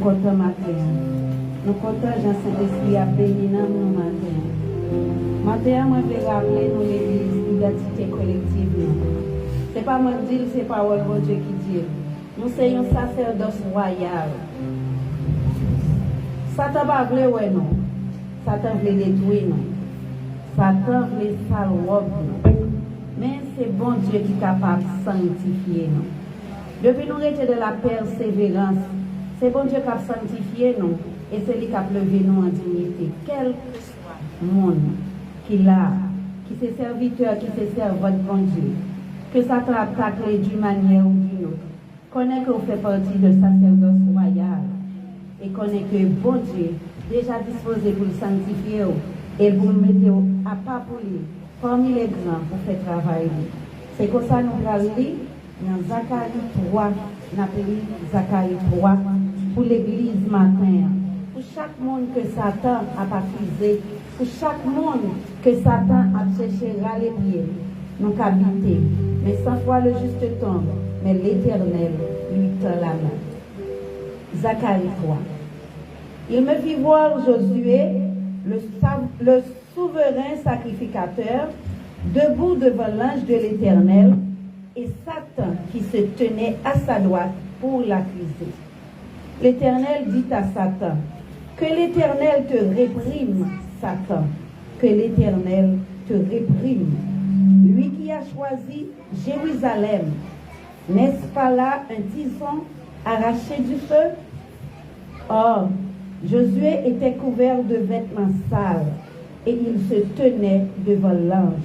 contents matin. Nous contents, Jean-Saint-Esprit a béni nous matin. Matin, moi, je vais rappeler nous l'église, l'identité collective. Ce n'est pas moi qui dis, c'est parole de Dieu qui dit. Nous sommes un sacerdoce royal. Satan va vouloir, ouais, non. Satan veut détruire, non. Satan veut salrobe, non. Mais c'est bon Dieu qui est capable de sanctifier, non. Depuis nous étions de la persévérance, c'est bon Dieu qui a sanctifié nous et c'est lui qui a levé nous en dignité. Quel que soit le monde qui l'a, qui c'est serviteur, qui c'est servant de bon Dieu, que Satan attaque d'une manière ou d'une autre, connaît que vous faites partie de sacerdoce royal et connaît que bon Dieu déjà disposé pour le sanctifier et pour le mettre à pas pour lui, parmi les grands pour faire travailler. C'est comme ça nous allons lire dans Zacharie 3, nous appelons Zacharie 3 pour l'église matin. Pour chaque monde que Satan a accusé, pour chaque monde que Satan a cherché à les pieds, nous habiter. Mais sans fois le juste tombe, mais l'Éternel lui tend la main. Zacharie 3. Il me fit voir Josué, le souverain sacrificateur, debout devant l'ange de l'Éternel, et Satan qui se tenait à sa droite pour l'accuser. L'Éternel dit à Satan, que l'Éternel te réprime, Satan, que l'Éternel te réprime. Lui qui a choisi Jérusalem, n'est-ce pas là un tison arraché du feu? Or, Josué était couvert de vêtements sales et il se tenait devant l'ange.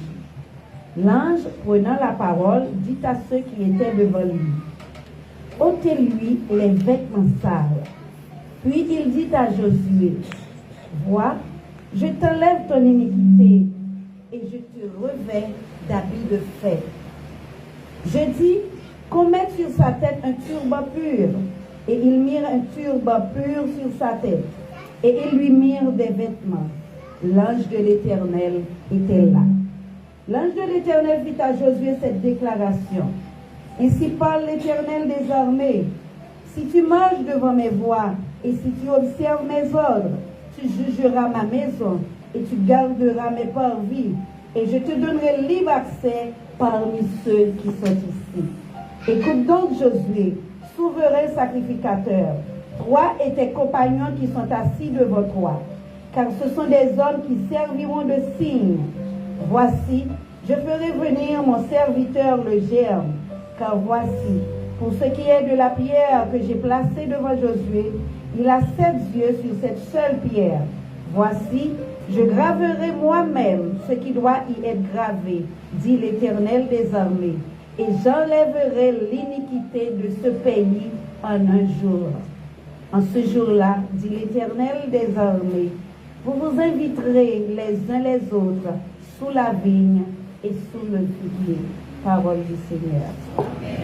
L'ange, prenant la parole, dit à ceux qui étaient devant lui, ôtez-lui les vêtements sales. Puis il dit à Josué, vois, je t'enlève ton iniquité et je te revêts d'habits de fête. Je dis qu'on mette sur sa tête un turban pur. Et ils mirent un turban pur sur sa tête. Et ils lui mirent des vêtements. L'ange de l'Éternel était là. L'ange de l'Éternel fit à Josué cette déclaration. Ainsi parle l'Éternel des armées. Si tu marches devant mes voies et si tu observes mes ordres, tu jugeras ma maison et tu garderas mes parvis. Et je te donnerai libre accès parmi ceux qui sont ici. Écoute donc Josué, souverain sacrificateur. Toi et tes compagnons qui sont assis devant toi, car ce sont des hommes qui serviront de signe. Voici, je ferai venir mon serviteur le germe, car voici, pour ce qui est de la pierre que j'ai placée devant Josué, il a 7 yeux sur cette seule pierre. Voici, je graverai moi-même ce qui doit y être gravé, dit l'Éternel des armées, et j'enlèverai l'iniquité de ce pays en un jour. En ce jour-là, dit l'Éternel des armées, vous vous inviterez les uns les autres sous la vigne et sous le figuier. Parole du Seigneur. Amen.